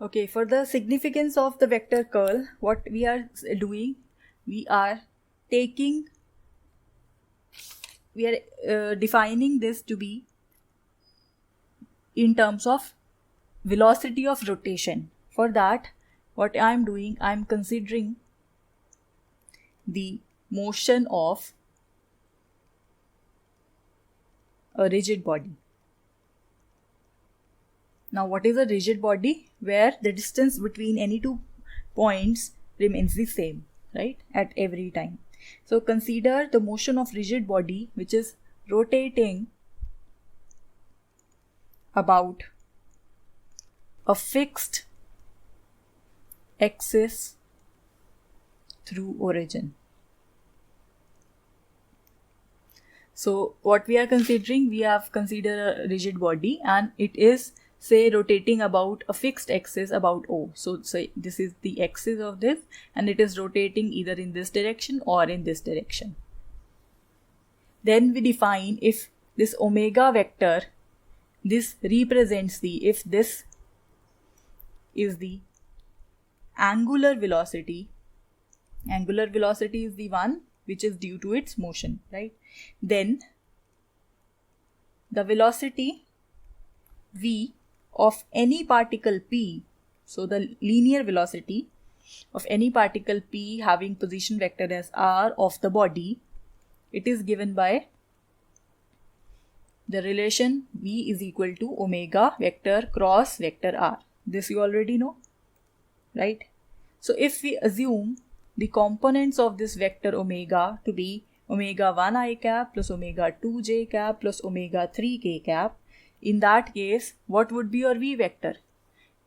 Okay, for the significance of the vector curl, what we are doing, we are defining this to be in terms of velocity of rotation. For that, what I am doing, I am considering the motion of a rigid body. Now, what is a rigid body? Where the distance between any two points remains the same, right, at every time. So consider the motion of rigid body which is rotating about a fixed axis through origin. So what we are considering, we have considered a rigid body and it is, say, rotating about a fixed axis about O. So say this is the axis of this and it is rotating either in this direction or in this direction. Then we define if this omega vector, this represents the, if this is the angular velocity is the one which is due to its motion, right? Then the velocity v of any particle p, so the linear velocity of any particle p having position vector as r of the body, it is given by the relation v is equal to omega vector cross vector r. This you already know, right? So if we assume the components of this vector omega to be omega 1 I cap plus omega 2 j cap plus omega 3 k cap, in that case, what would be your v vector?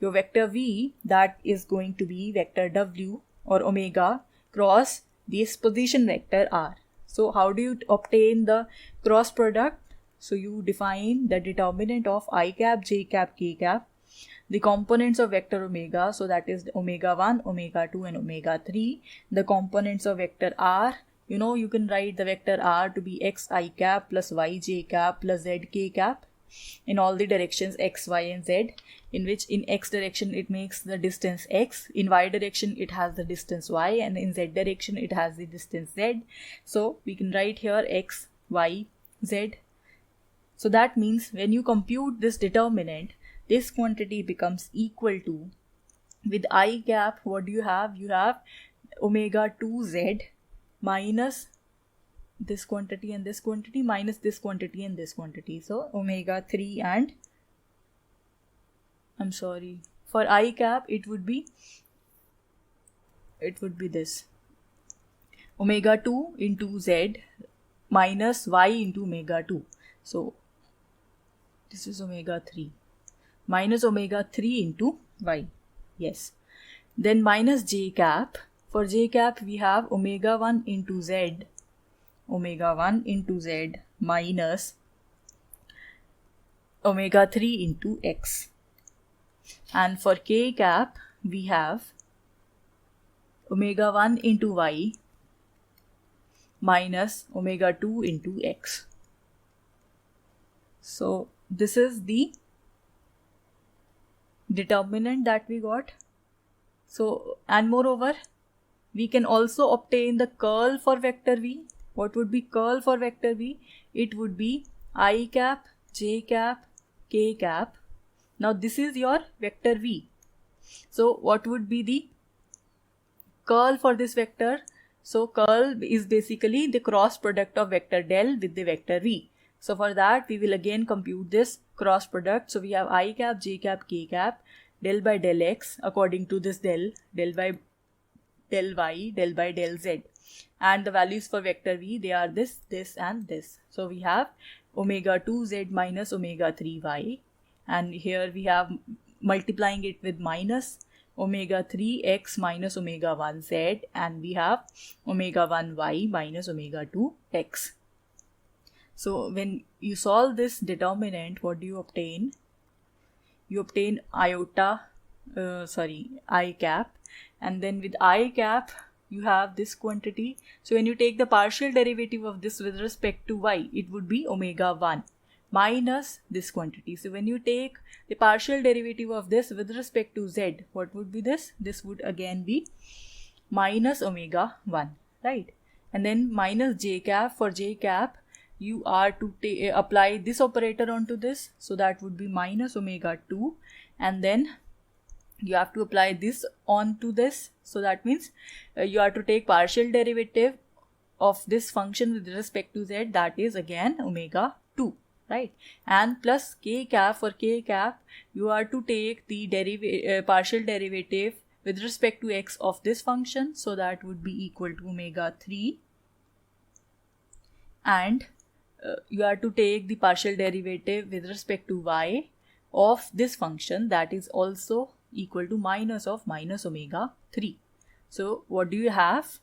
Your vector v, that is going to be vector w or omega cross this position vector r. So how do you obtain the cross product? So you define the determinant of I cap, j cap, k cap, the components of vector omega, so that is omega 1, omega 2 and omega 3. The components of vector r, you can write the vector r to be x I cap plus y j cap plus z k cap in all the directions x, y and z, in which in x direction it makes the distance x, in y direction it has the distance y, and in z direction it has the distance z. So we can write here x, y, z. So that means when you compute this determinant, this quantity becomes equal to, with I cap, what do you have? You have omega 2z minus this quantity and this quantity minus this quantity and this quantity. So omega 3 and, for I cap it would be this omega 2 into z minus y into omega 2. So this is omega 3 minus omega 3 into y. Yes. Then minus j cap. For j cap we have omega 1 into z minus omega 3 into x. And for k cap we have omega 1 into y minus omega 2 into x. So this is the determinant that we got. So, and moreover, we can also obtain the curl for vector v. What would be curl for vector v? It would be I cap, j cap, k cap. Now this is your vector v. So what would be the curl for this vector? So curl is basically the cross product of vector del with the vector v. So for that we will again compute this cross product. So we have I cap, j cap, k cap, del by del x according to this del by del y, del by del z. And the values for vector v, they are this, this and this. So we have omega 2z minus omega 3y, and here we have multiplying it with minus omega 3x minus omega 1z, and we have omega 1y minus omega 2x. So when you solve this determinant, what do you obtain? You obtain I cap, and then with I cap you have this quantity. So when you take the partial derivative of this with respect to y, it would be omega 1. minus this quantity. So when you take the partial derivative of this with respect to z, what would be this? This would again be minus omega 1, right? And then minus j cap. For j cap, you are to apply this operator onto this, so that would be minus omega 2, and then you have to apply this onto this, so that means you are to take partial derivative of this function with respect to z, that is again omega 2, right? And plus k cap. For k cap, you are to take the partial derivative with respect to x of this function, so that would be equal to omega 3, and you are to take the partial derivative with respect to y of this function, that is also equal to minus of minus omega 3. So what do you have?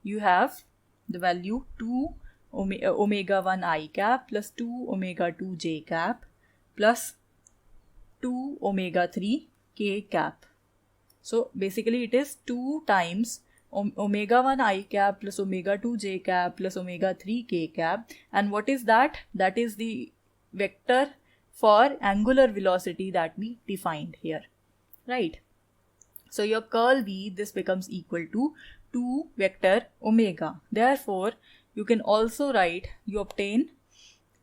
You have the value 2 omega 1 I cap plus 2 omega 2 j cap plus 2 omega 3 k cap. So basically it is 2 times omega 1 I cap plus omega 2 j cap plus omega 3 k cap. And what is that? That is the vector for angular velocity that we defined here, right? So your curl V, this becomes equal to 2 vector omega. Therefore, you can also write, you obtain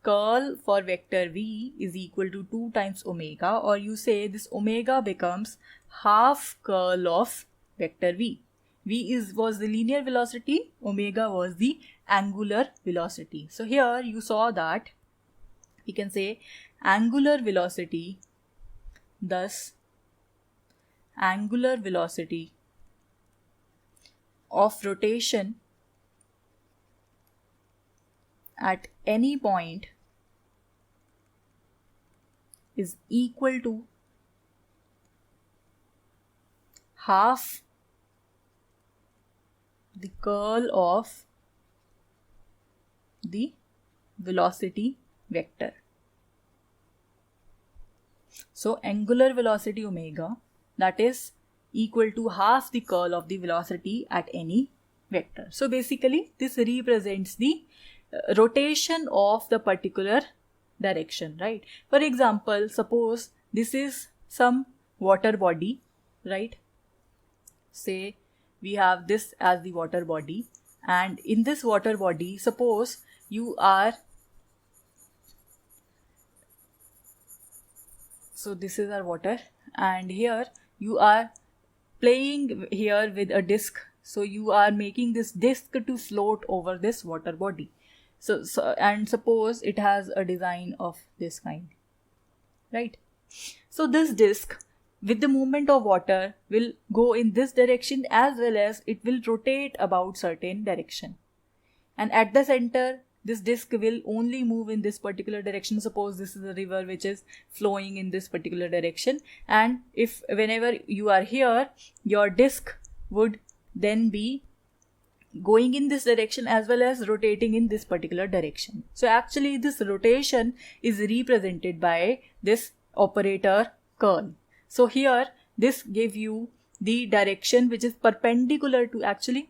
curl for vector V is equal to 2 times omega, or you say this omega becomes half curl of vector V. V was the linear velocity, omega was the angular velocity. So here you saw that we can say angular velocity, thus angular velocity of rotation at any point is equal to half the curl of the velocity vector. So angular velocity omega, that is equal to half the curl of the velocity at any vector. So basically this represents the rotation of the particular direction, right? For example, suppose this is some water body, right? Say we have this as the water body, and in this water body, suppose you are, so this is our water, and here you are playing here with a disc. So you are making this disc to float over this water body. So and suppose it has a design of this kind, right? So this disc with the movement of water will go in this direction, as well as it will rotate about certain direction. And at the center, this disc will only move in this particular direction. Suppose this is a river which is flowing in this particular direction, and if whenever you are here, your disc would then be going in this direction as well as rotating in this particular direction. So actually this rotation is represented by this operator curl. So here this gives you the direction which is perpendicular to actually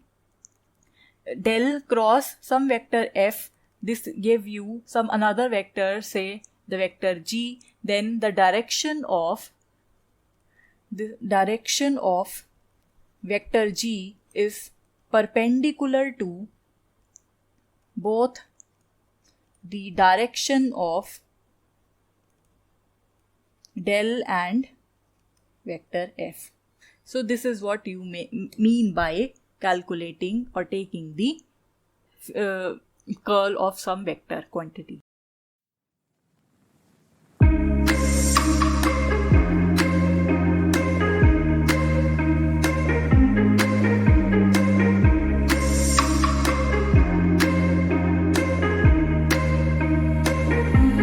del cross some vector f. This give you some another vector, say the vector g, then the direction of vector g is perpendicular to both the direction of del and vector f. So this is what you mean by calculating or taking the curl of some vector quantity.